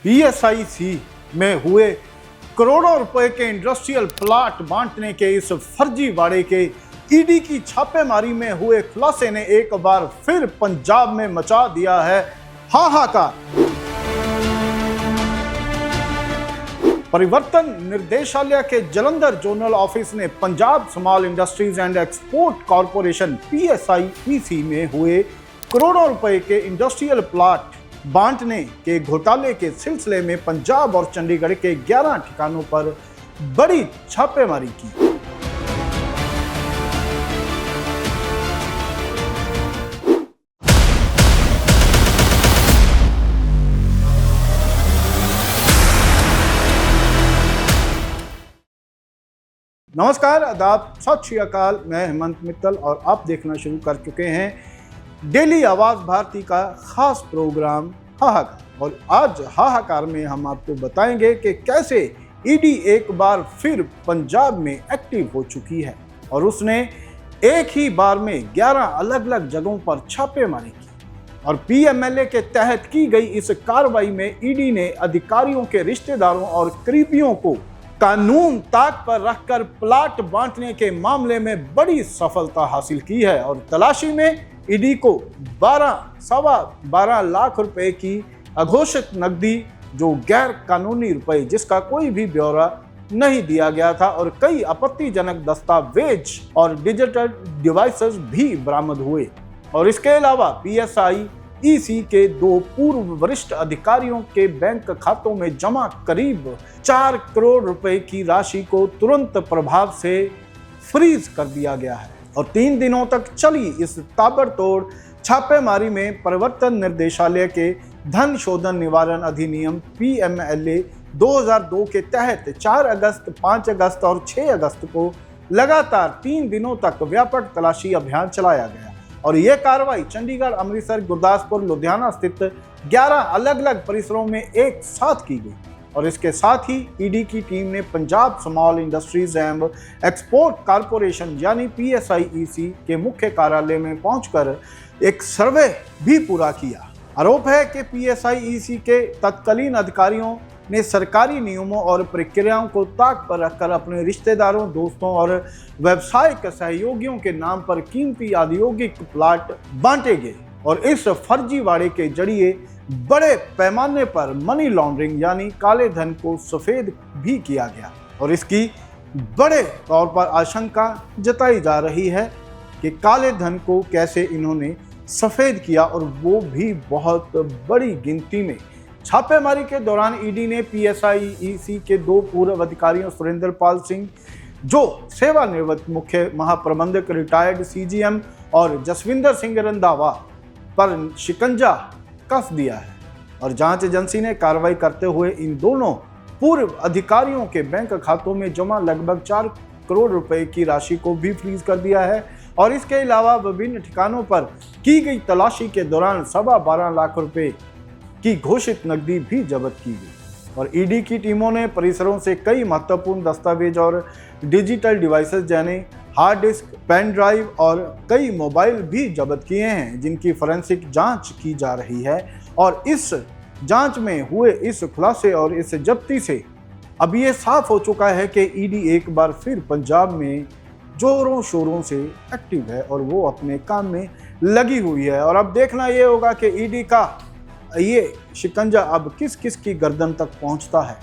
पीएसआईसी में हुए करोड़ों रुपए के इंडस्ट्रियल प्लॉट बांटने के इस फर्जी वाड़े के ईडी की छापेमारी में हुए खुलासे ने एक बार फिर पंजाब में मचा दिया है हाहाकार। परिवर्तन निर्देशालय के जलंधर जोनल ऑफिस ने Punjab small industries and export corporation PSIC में हुए करोड़ों रुपए के इंडस्ट्रियल प्लॉट बांटने के घोटाले के सिलसिले में पंजाब और चंडीगढ़ के 11 ठिकानों पर बड़ी छापेमारी की। नमस्कार, आदाब, सत श्री अकाल। मैं हेमंत मित्तल और आप देखना शुरू कर चुके हैं डेली आवाज भारती का खास प्रोग्राम हाहाकार। और आज हाहाकार में हम आपको बताएंगे कि कैसे ईडी एक बार फिर पंजाब में एक्टिव हो चुकी है और उसने एक ही बार में 11 अलग अलग जगहों पर छापेमारी की। और पीएमएलए के तहत की गई इस कार्रवाई में ईडी ने अधिकारियों के रिश्तेदारों और करीबियों को कानून ताक पर रखकर प्लाट बांटने के मामले में बड़ी सफलता हासिल की है। और तलाशी में ईडी को 12 लाख रुपए की अघोषित नकदी, जो गैर कानूनी रुपए जिसका कोई भी ब्यौरा नहीं दिया गया था, और कई आपत्तिजनक दस्तावेज और डिजिटल डिवाइसेस भी बरामद हुए। और इसके अलावा पीएसआईसी के 2 पूर्व वरिष्ठ अधिकारियों के बैंक खातों में जमा करीब 4 करोड़ रुपए की राशि को तुरंत प्रभाव से फ्रीज कर दिया गया है। और 3 दिनों तक चली इस ताबड़तोड़ छापेमारी में परिवर्तन निर्देशालय के धन शोधन निवारण अधिनियम पीएमएलए 2002 के तहत 4 अगस्त, 5 अगस्त और 6 अगस्त को लगातार 3 दिनों तक व्यापक तलाशी अभियान चलाया गया। और यह कार्रवाई चंडीगढ़, अमृतसर, गुरदासपुर, लुधियाना स्थित 11 अलग अलग परिसरों में एक साथ की गई। और इसके साथ ही ईडी की टीम ने Punjab small industries and export corporation यानी पीएसआईसी के मुख्य कार्यालय में पहुंचकर एक सर्वे भी पूरा किया। आरोप है कि पीएसआईसी के तत्कालीन अधिकारियों ने सरकारी नियमों और प्रक्रियाओं को ताक पर रखकर अपने रिश्तेदारों, दोस्तों और व्यवसायिक सहयोगियों के नाम पर कीमती औद्योगिक प्लाट बांटे गए। और इस फर्जीवाड़े के जरिए बड़े पैमाने पर मनी लॉन्ड्रिंग यानी काले धन को सफेद भी किया गया। और इसकी बड़े तौर पर आशंका जताई जा रही है कि काले धन को कैसे इन्होंने सफेद किया, और वो भी बहुत बड़ी गिनती में। छापेमारी के दौरान ईडी ने पीएसआईसी के 2 पूर्व अधिकारियों सुरेंद्र पाल सिंह, जो सेवानिवृत्त मुख्य महाप्रबंधक रिटायर्ड सीजीएम, और जसविंदर सिंह रंधावा पर शिकंजा कस दिया है। और जांच एजेंसी ने कार्रवाई करते हुए इन दोनों पूर्व अधिकारियों के बैंक खातों में जमा लगभग 4 करोड़ रुपए की राशि को भी फ्रीज कर दिया है। और इसके अलावा विभिन्न ठिकानों पर की गई तलाशी के दौरान 12.25 लाख रुपए की घोषित नकदी भी जब्त की गई। और ईडी की टीमों ने परिसरों से कई महत्वपूर्ण दस्तावेज और डिजिटल डिवाइसेस यानी हार्ड डिस्क, पेन ड्राइव और कई मोबाइल भी जब्त किए हैं, जिनकी फोरेंसिक जांच की जा रही है। और इस जांच में हुए इस खुलासे और इस जब्ती से अब ये साफ हो चुका है कि ईडी एक बार फिर पंजाब में जोरों शोरों से एक्टिव है और वो अपने काम में लगी हुई है। और अब देखना ये होगा कि ईडी का ये शिकंजा अब किस किस की गर्दन तक पहुंचता है।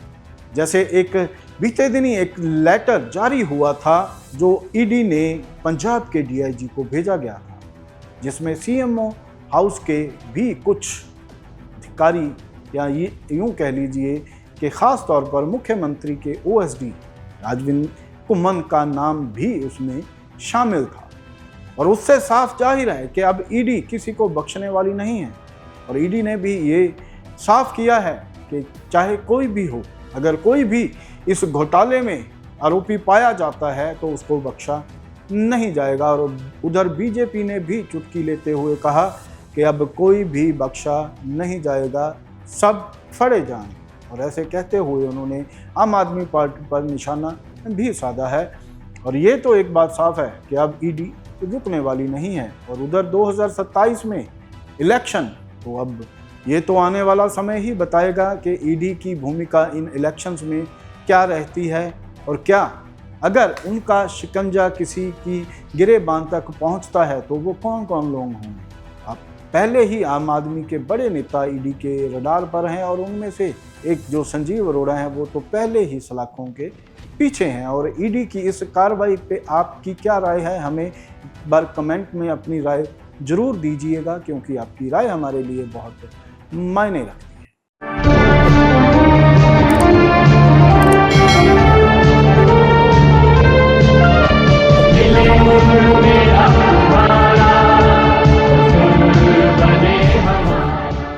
जैसे एक बीते दिन ही एक लेटर जारी हुआ था जो ईडी ने पंजाब के डीआईजी को भेजा गया था, जिसमें सीएमओ हाउस के भी कुछ अधिकारी, या ये यूँ कह लीजिए कि ख़ास तौर पर मुख्यमंत्री के ओएसडी राजविंद्र कुमन का नाम भी उसमें शामिल था। और उससे साफ जाहिर है कि अब ईडी किसी को बख्शने वाली नहीं है। और ईडी ने भी ये साफ किया है कि चाहे कोई भी हो, अगर कोई भी इस घोटाले में आरोपी पाया जाता है तो उसको बख्शा नहीं जाएगा। और उधर बीजेपी ने भी चुटकी लेते हुए कहा कि अब कोई भी बख्शा नहीं जाएगा, सब फड़े जाएं। और ऐसे कहते हुए उन्होंने आम आदमी पार्टी पर निशाना भी साधा है। और ये तो एक बात साफ है कि अब ईडी रुकने वाली नहीं है। और उधर 2027 में इलेक्शन, तो अब ये तो आने वाला समय ही बताएगा कि ईडी की भूमिका इन इलेक्शंस में क्या रहती है और क्या अगर उनका शिकंजा किसी की गिरेबान तक पहुंचता है तो वो कौन कौन लोग होंगे। अब पहले ही आम आदमी के बड़े नेता ईडी के रडार पर हैं और उनमें से एक जो संजीव अरोड़ा हैं वो तो पहले ही सलाखों के पीछे हैं। और ईडी की इस कार्रवाई पे आपकी क्या राय है, हमें एक बार कमेंट में अपनी राय जरूर दीजिएगा, क्योंकि आपकी राय हमारे लिए बहुत मायने रखती है।